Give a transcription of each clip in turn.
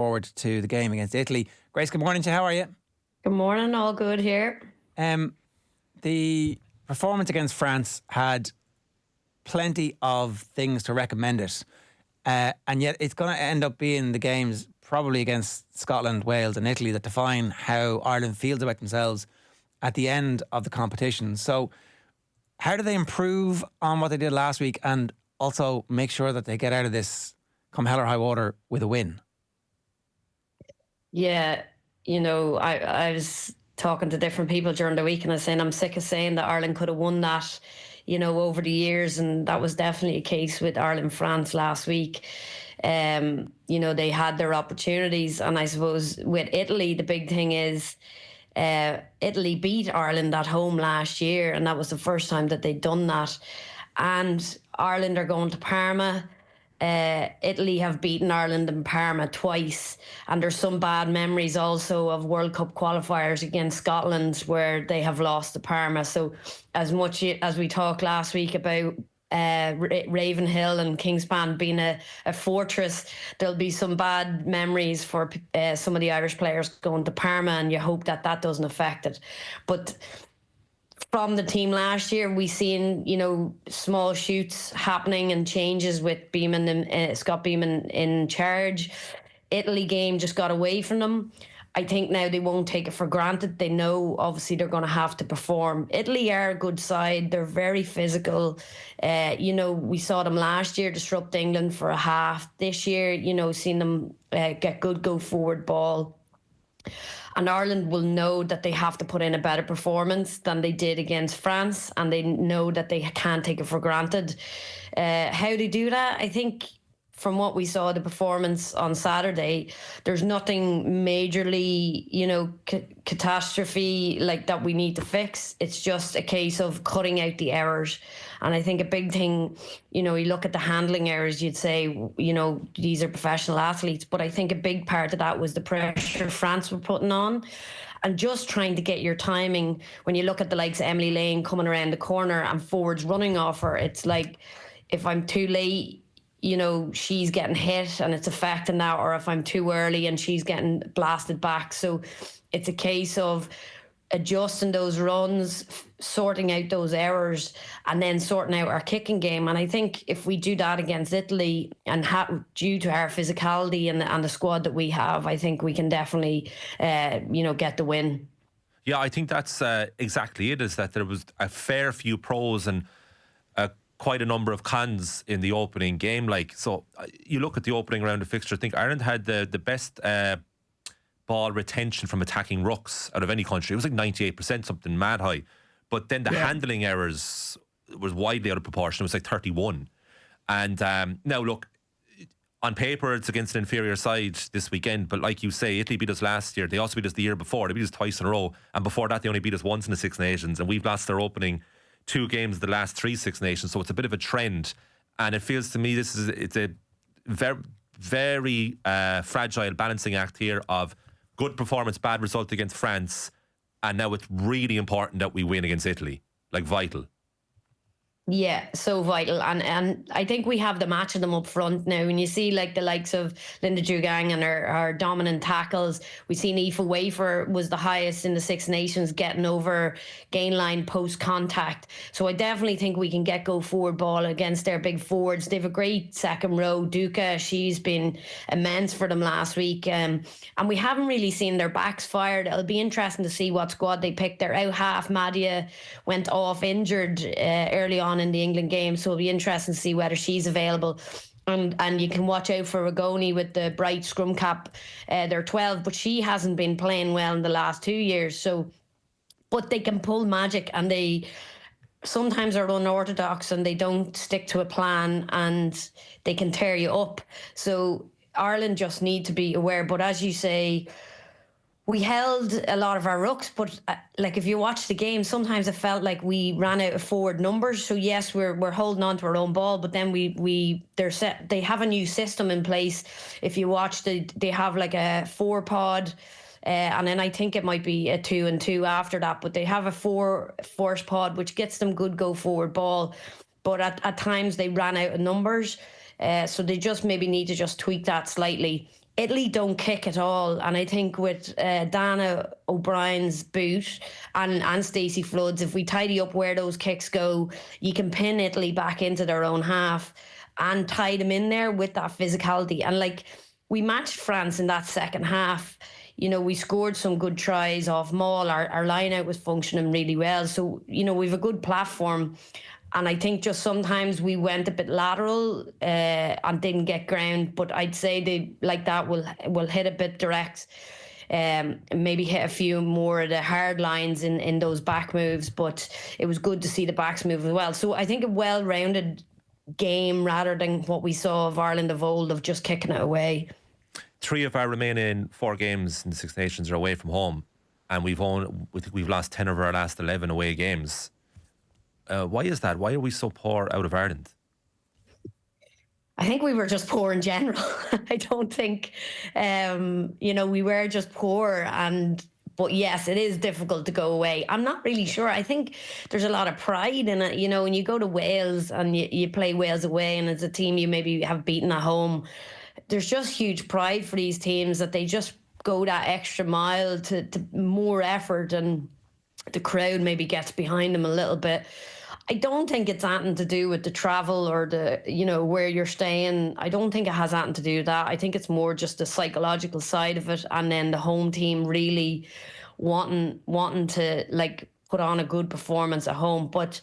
forward to the game against Italy. Grace, good morning to you. How are you? Good morning, all good here. The performance against France had plenty of things to recommend it. And yet it's going to end up being the games probably against Scotland, Wales and Italy that define how Ireland feels about themselves at the end of the competition. So how do they improve on what they did last week and also make sure that they get out of this come hell or high water with a win? Yeah, I was talking to different people during the week and I was saying I'm sick of saying that Ireland could have won that, over the years, and that was definitely a case with Ireland-France last week. They had their opportunities, and I suppose with Italy, the big thing is Italy beat Ireland at home last year, and that was the first time that they'd done that. And Ireland are going to Parma. Italy have beaten Ireland in Parma twice, and there's some bad memories also of World Cup qualifiers against Scotland where they have lost to Parma. So as much as we talked last week about Ravenhill and Kingspan being a fortress, there'll be some bad memories for some of the Irish players going to Parma, and you hope that doesn't affect it. But from the team last year, we seen, small shoots happening and changes with Beeman and Scott Beeman in charge. Italy game just got away from them. I think now they won't take it for granted. They know, obviously, they're going to have to perform. Italy are a good side. They're very physical. We saw them last year disrupt England for a half. This year, seen them get good go-forward ball. And Ireland will know that they have to put in a better performance than they did against France, and they know that they can't take it for granted. How they do that, I think, from what we saw, the performance on Saturday, there's nothing majorly, catastrophe like that we need to fix. It's just a case of cutting out the errors. And I think a big thing, you look at the handling errors, you'd say, these are professional athletes. But I think a big part of that was the pressure France were putting on. And just trying to get your timing, when you look at the likes of Emily Lane coming around the corner and forwards running off her, it's like, if I'm too late, she's getting hit and it's affecting that, or if I'm too early and she's getting blasted back. So it's a case of adjusting those runs, sorting out those errors, and then sorting out our kicking game. And I think if we do that against Italy, and due to our physicality and the squad that we have, I think we can definitely, get the win. Yeah, I think that's exactly it, is that there was a fair few pros and quite a number of cons in the opening game. So you look at the opening round of fixture, I think Ireland had the best ball retention from attacking rucks out of any country. It was like 98%, something mad high. But then the handling errors was widely out of proportion. It was like 31. And now look, on paper it's against an inferior side this weekend, but like you say, Italy beat us last year. They also beat us the year before. They beat us twice in a row, and before that they only beat us once in the Six Nations, and we've lost their opening 2 games of the last 3 Six Nations. So it's a bit of a trend, and it feels to me it's a very, very fragile balancing act here of good performance, bad result against France, and now it's really important that we win against Italy, vital. Yeah, so vital. And I think we have the match of them up front now. When you see the likes of Linda Dugang and her dominant tackles, we've seen Aoife Wafer was the highest in the Six Nations getting over gain line post contact. So I definitely think we can get go forward ball against their big forwards. They have a great second row. Duca, she's been immense for them last week. And we haven't really seen their backs fired. It'll be interesting to see what squad they pick. Their out half, Madia, went off injured early on in the England game, so it'll be interesting to see whether she's available. And you can watch out for Ragoni with the bright scrum cap. They're 12, but she hasn't been playing well in the last 2 years. So, but they can pull magic, and they sometimes are unorthodox and they don't stick to a plan, and they can tear you up. So Ireland just need to be aware. But as you say, we held a lot of our rucks, but if you watch the game, sometimes it felt like we ran out of forward numbers. So yes, we're holding on to our own ball, but then they have a new system in place. If you watch, they have a 4-pod, and then I think it might be a 2 and 2 after that. But they have a 4-force pod, which gets them good go forward ball. But at times they ran out of numbers. So they just maybe need to just tweak that slightly. Italy don't kick at all, and I think with Dana O'Brien's boot and Stacey Flood's, if we tidy up where those kicks go, you can pin Italy back into their own half and tie them in there with that physicality. And like, we matched France in that second half. You know, we scored some good tries off maul. Our line out was functioning really well. So, you know, we've a good platform. And I think just sometimes we went a bit lateral and didn't get ground. But I'd say they like that will hit a bit direct. Maybe hit a few more of the hard lines in those back moves. But it was good to see the backs move as well. So I think a well-rounded game rather than what we saw of Ireland of old of just kicking it away. 3 of our remaining 4 games in the Six Nations are away from home, and we've lost 10 of our last 11 away games. Why is that? Why are we so poor out of Ireland? I think we were just poor in general. I don't think, we were just poor. But yes, it is difficult to go away. I'm not really sure. I think there's a lot of pride in it. You know, when you go to Wales and you play Wales away and it's a team you maybe have beaten at home, there's just huge pride for these teams that they just go that extra mile to more effort, and the crowd maybe gets behind them a little bit. I don't think it's anything to do with the travel or where you're staying. I don't think it has anything to do with that. I think it's more just the psychological side of it, and then the home team really wanting to like put on a good performance at home. But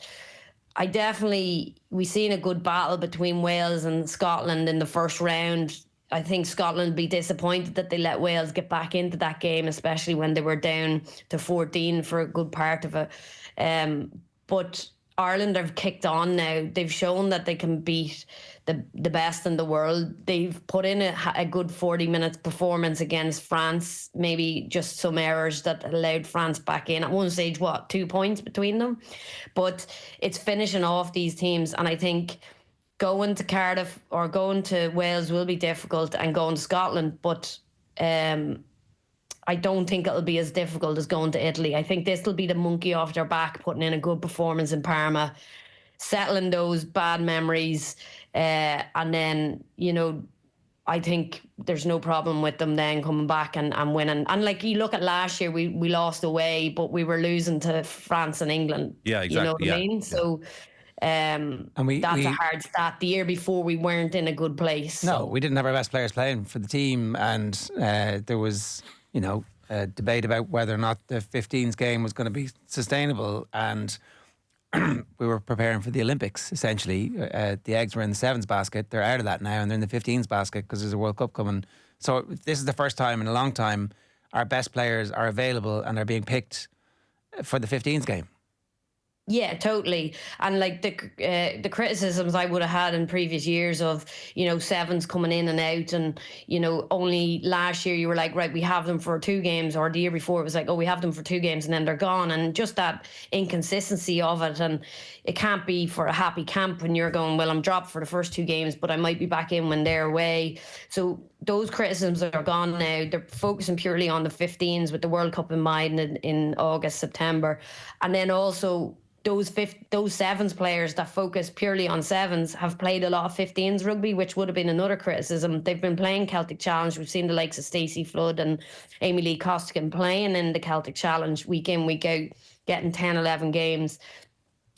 we seen a good battle between Wales and Scotland in the first round. I think Scotland will be disappointed that they let Wales get back into that game, especially when they were down to 14 for a good part of it. But Ireland have kicked on now. They've shown that they can beat the best in the world. They've put in a good 40 minutes performance against France, maybe just some errors that allowed France back in. At one stage, 2 points between them? But it's finishing off these teams, and I think going to Cardiff or going to Wales will be difficult, and going to Scotland, but I don't think it'll be as difficult as going to Italy. I think this will be the monkey off their back, putting in a good performance in Parma, settling those bad memories, and then, I think there's no problem with them then coming back and winning. And like, you look at last year, we lost away, but we were losing to France and England. Yeah, exactly. You know what I mean? Yeah. So that's a hard stat. The year before, we weren't in a good place. No, we didn't have our best players playing for the team, and there was, a debate about whether or not the 15s game was going to be sustainable, and we were preparing for the Olympics, essentially. The eggs were in the 7s basket. They're out of that now, and they're in the 15s basket because there's a World Cup coming. So this is the first time in a long time our best players are available and are being picked for the 15s game. Yeah, totally. And like the criticisms I would have had in previous years of, sevens coming in and out, and, only last year you were like, right, we have them for 2 games, or the year before it was like, oh, we have them for 2 games and then they're gone. And just that inconsistency of it. And it can't be for a happy camp when you're going, well, I'm dropped for the first 2 games, but I might be back in when they're away. So those criticisms are gone now. They're focusing purely on the 15s with the World Cup in mind in August, September. And then also, those sevens players that focus purely on sevens have played a lot of 15s rugby, which would have been another criticism. They've been playing Celtic Challenge. We've seen the likes of Stacey Flood and Amy Lee Costigan playing in the Celtic Challenge week in, week out, getting 10, 11 games,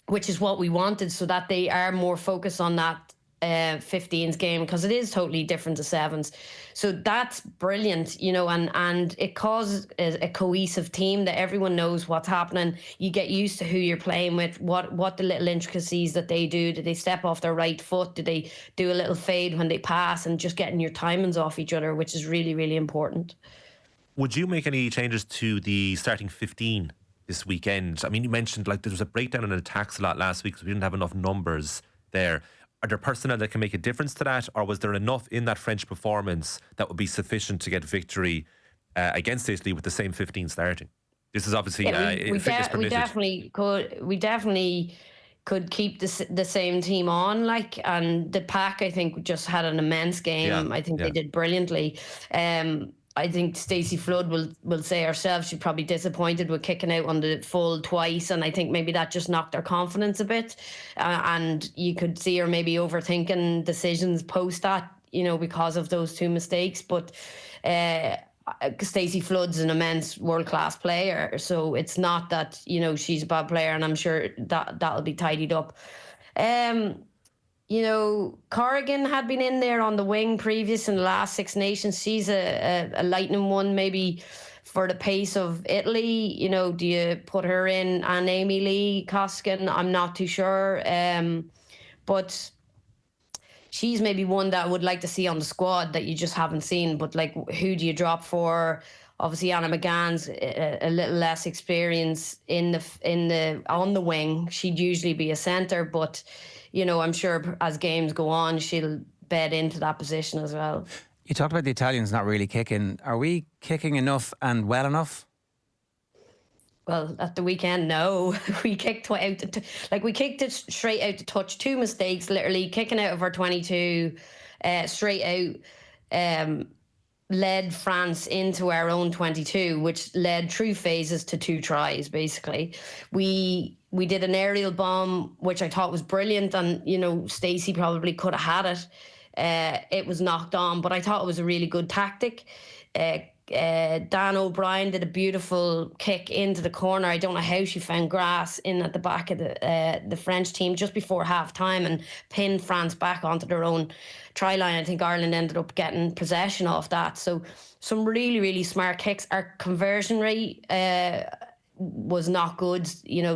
which is what we wanted, so that they are more focused on that 15s game, because it is totally different to sevens. So that's brilliant, and it causes a cohesive team that everyone knows what's happening. You get used to who you're playing with, what the little intricacies that they do. Do they step off their right foot? Do they do a little fade when they pass? And just getting your timings off each other, which is really, really important. Would you make any changes to the starting 15 this weekend? I mean, you mentioned like there was a breakdown in attacks a lot last week, so we didn't have enough numbers there. Are there personnel that can make a difference to that, or was there enough in that French performance that would be sufficient to get victory against Italy with the same 15 starting? This is obviously fitness permitted. We definitely could keep the same team on, and the pack, I think, just had an immense game. Yeah, I think they did brilliantly. I think Stacey Flood will say herself she's probably disappointed with kicking out on the full twice, and I think maybe that just knocked her confidence a bit. And you could see her maybe overthinking decisions post that. because of those two mistakes. But Stacey Flood's an immense world-class player, so it's not that she's a bad player, and I'm sure that'll be tidied up. Corrigan had been in there on the wing previous in the last Six Nations. She's a lightning one, maybe for the pace of Italy. Do you put her in? And Amy Lee Koskin, I'm not too sure. But she's maybe one that I would like to see on the squad that you just haven't seen. But like, who do you drop for? Obviously, Anna McGann's a little less experience on the wing. She'd usually be a centre, but I'm sure as games go on, she'll bed into that position as well. You talked about the Italians not really kicking. Are we kicking enough and well enough? Well, at the weekend, no. We kicked we kicked it straight out to touch. 2 mistakes, literally kicking out of our 22, straight out. Led France into our own 22, which led through phases to 2 tries, basically. We did an aerial bomb, which I thought was brilliant, and, Stacey probably could have had it. It was knocked on, but I thought it was a really good tactic. Dan O'Brien did a beautiful kick into the corner. I don't know how she found grass in at the back of the French team just before half time and pinned France back onto their own try line. I think Ireland ended up getting possession of that. So some really, really smart kicks. Our conversion rate was not good.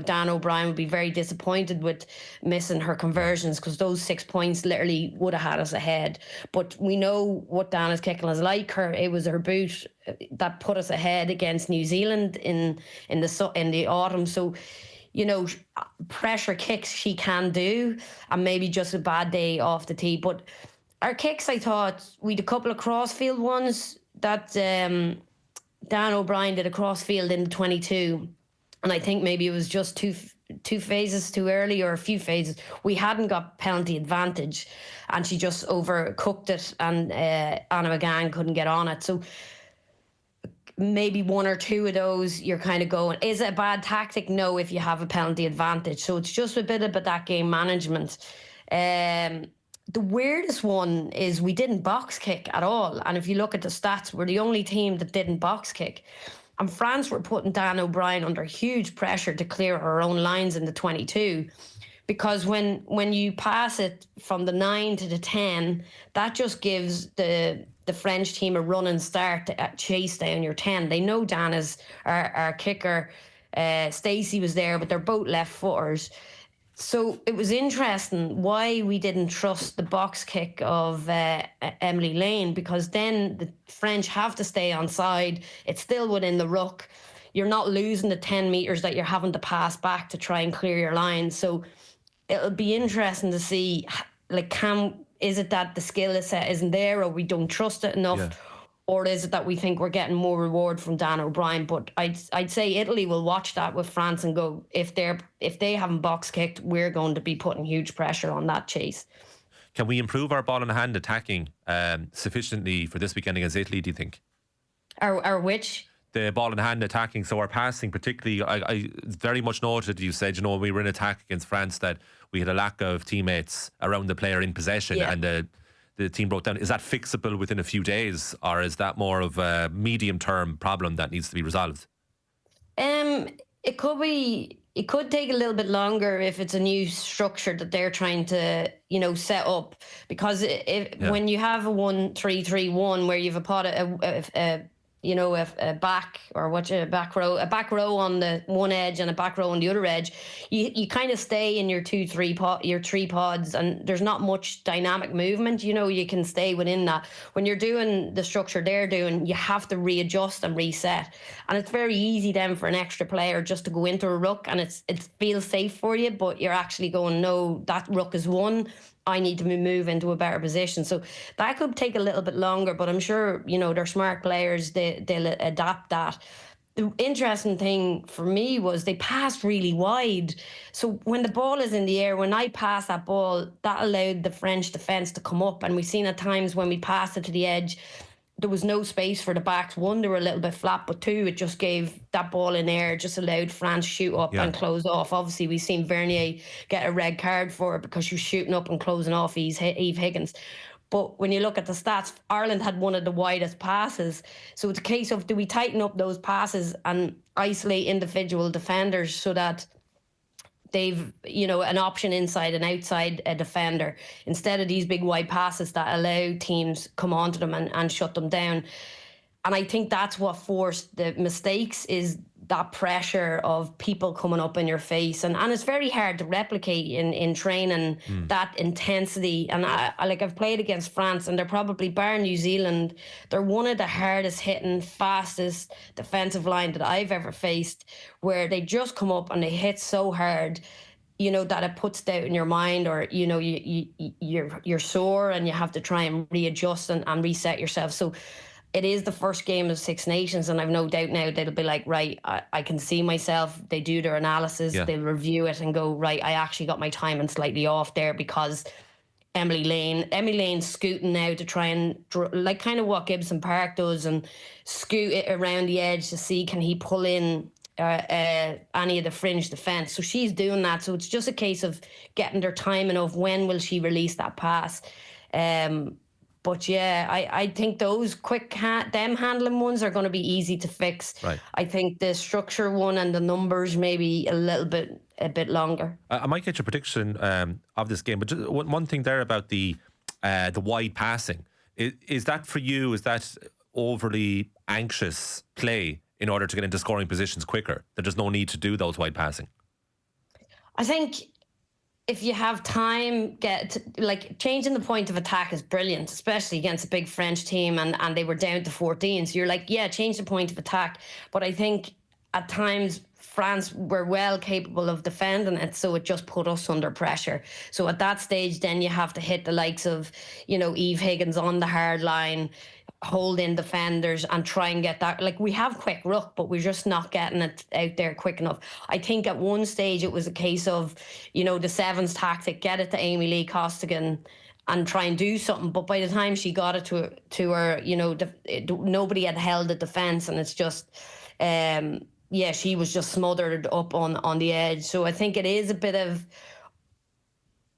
Dan O'Brien would be very disappointed with missing her conversions, because those 6 points literally would have had us ahead. But we know what Dana's kicking is like. It was her boot that put us ahead against New Zealand in the autumn. So pressure kicks she can do, and maybe just a bad day off the tee. But our kicks, I thought we had a couple of crossfield ones that Dan O'Brien did a crossfield in the 22, and I think maybe it was just two phases too early, or a few phases. We hadn't got penalty advantage, and she just overcooked it, and Anna McGann couldn't get on it. So maybe 1 or 2 of those, you're kind of going, is it a bad tactic? No, if you have a penalty advantage. So it's just a bit about that game management. The weirdest one is we didn't box kick at all. And if you look at the stats, we're the only team that didn't box kick. And France were putting Dan O'Brien under huge pressure to clear her own lines in the 22. Because when you pass it from the 9 to the 10, that just gives the French team a running start to chase down your 10. They know Dan is our kicker. Stacey was there, but they're both left footers. So it was interesting why we didn't trust the box kick of Emily Lane, because then the French have to stay on side. It's still within the ruck. You're not losing the 10 metres that you're having to pass back to try and clear your lines. So it'll be interesting to see, is it that the skill set isn't there, or we don't trust it enough? Yeah. Or is it that we think we're getting more reward from Dan O'Brien? But I'd say Italy will watch that with France and go, if they haven't box kicked, we're going to be putting huge pressure on that chase. Can we improve our ball in hand attacking sufficiently for this weekend against Italy, do you think? Our which? The ball in hand attacking, so our passing particularly. I very much noted you said, when we were in attack against France, that we had a lack of teammates around the player in possession, and the team broke down. Is that fixable within a few days, or is that more of a medium-term problem that needs to be resolved? It could be. It could take a little bit longer if it's a new structure that they're trying to, set up. Because when you have a 1-3-3-1 where you've a back row on the one edge and a back row on the other edge, you kind of stay in your 3 pods, and there's not much dynamic movement. You can stay within that. When you're doing the structure they're doing, you have to readjust and reset, and it's very easy then for an extra player just to go into a ruck, and it feels safe for you, but you're actually going, no, that ruck is won, I need to move into a better position. So that could take a little bit longer, but I'm sure, they're smart players. They'll adapt that. The interesting thing for me was they passed really wide. So when the ball is in the air, when I pass that ball, that allowed the French defence to come up. And we've seen at times when we passed it to the edge, there was no space for the backs. 1, they were a little bit flat, but 2, it just gave that ball in air, just allowed France shoot up and close off. Obviously, we've seen Vernier get a red card for it because she was shooting up and closing off Eve Higgins. But when you look at the stats, Ireland had one of the widest passes. So it's a case of, do we tighten up those passes and isolate individual defenders so that they've, an option inside and outside a defender, instead of these big wide passes that allow teams come onto them and shut them down. And I think that's what forced the mistakes, is that pressure of people coming up in your face. And it's very hard to replicate in training, that intensity. And I've played against France, and they're probably, bar New Zealand, they're one of the hardest hitting, fastest defensive line that I've ever faced, where they just come up and they hit so hard, that it puts doubt in your mind, or, you're sore and you have to try and readjust and reset yourself. So it is the first game of Six Nations, and I've no doubt now they'll be like, right, I can see myself. They do their analysis, they'll review it and go, right, I actually got my timing slightly off there because Emily Lane's scooting now to try and, like kind of what Gibson Park does, and scoot it around the edge to see, can he pull in any of the fringe defence. So she's doing that. So it's just a case of getting their timing of when will she release that pass. But yeah, I think those quick them handling ones are going to be easy to fix. Right. I think the structure one and the numbers maybe a bit longer. I might get your prediction of this game, but just one thing there about the wide passing. Is that for you? Is that overly anxious play in order to get into scoring positions quicker? That there's no need to do those wide passing? I think if you have time, changing the point of attack is brilliant, especially against a big French team, and they were down to 14. So you're like, yeah, change the point of attack. But I think at times France were well capable of defending it, so it just put us under pressure. So at that stage, then you have to hit the likes of, Eve Higgins on the hard line, hold in defenders and try and get that. Like, we have quick ruck, but we're just not getting it out there quick enough. I think at one stage it was a case of, the sevens tactic, get it to Amy Lee Costigan and try and do something. But by the time she got it to her, nobody had held the defence, and it's just, she was just smothered up on the edge. So I think it is a bit of,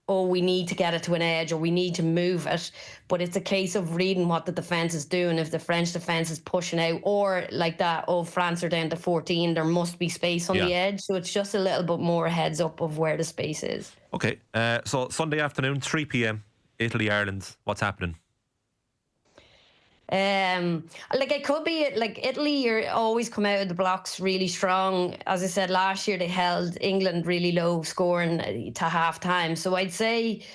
we need to get it to an edge, or we need to move it. But it's a case of reading what the defence is doing. If the French defence is pushing out, or like that, France are down to 14, there must be space on the edge. So it's just a little bit more heads up of where the space is. Okay, so Sunday afternoon, 3 p.m, Italy, Ireland. What's happening? It could be like Italy. You're always come out of the blocks really strong. As I said, last year they held England really low scoring to half time. So I'd say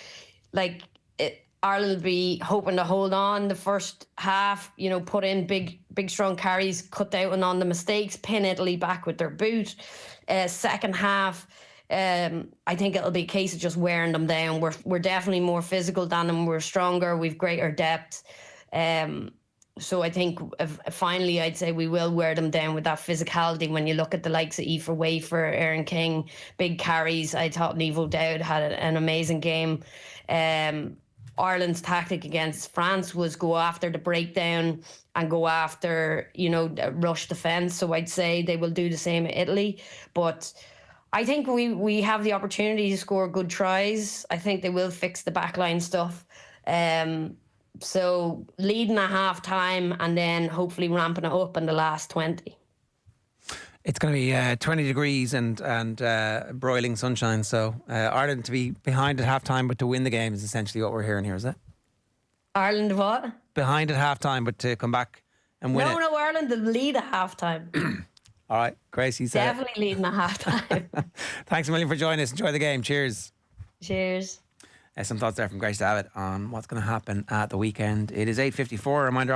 Ireland will be hoping to hold on the first half, put in big strong carries, cut out on the mistakes, pin Italy back with their boot. Second half, I think it'll be a case of just wearing them down. We're definitely more physical than them. We're stronger. We've greater depth. So I think finally I'd say we will wear them down with that physicality. When you look at the likes of Aoife Wafer, Erin King, big carries, I thought Niamh O'Dowd had an amazing game. Ireland's tactic against France was go after the breakdown and go after, rush defence. So I'd say they will do the same at Italy. But I think we have the opportunity to score good tries. I think they will fix the backline stuff. So leading at half time and then hopefully ramping it up in the last 20. It's going to be 20 degrees and broiling sunshine. So Ireland to be behind at half time but to win the game is essentially what we're hearing here, is it? Ireland what? Behind at half time but to come back and win it. No, Ireland to lead at half time. All right, Grace, you said definitely leading at half time. Thanks a million for joining us. Enjoy the game. Cheers. Cheers. Some thoughts there from Grace Davitt on what's going to happen at the weekend. It is 8:54. A reminder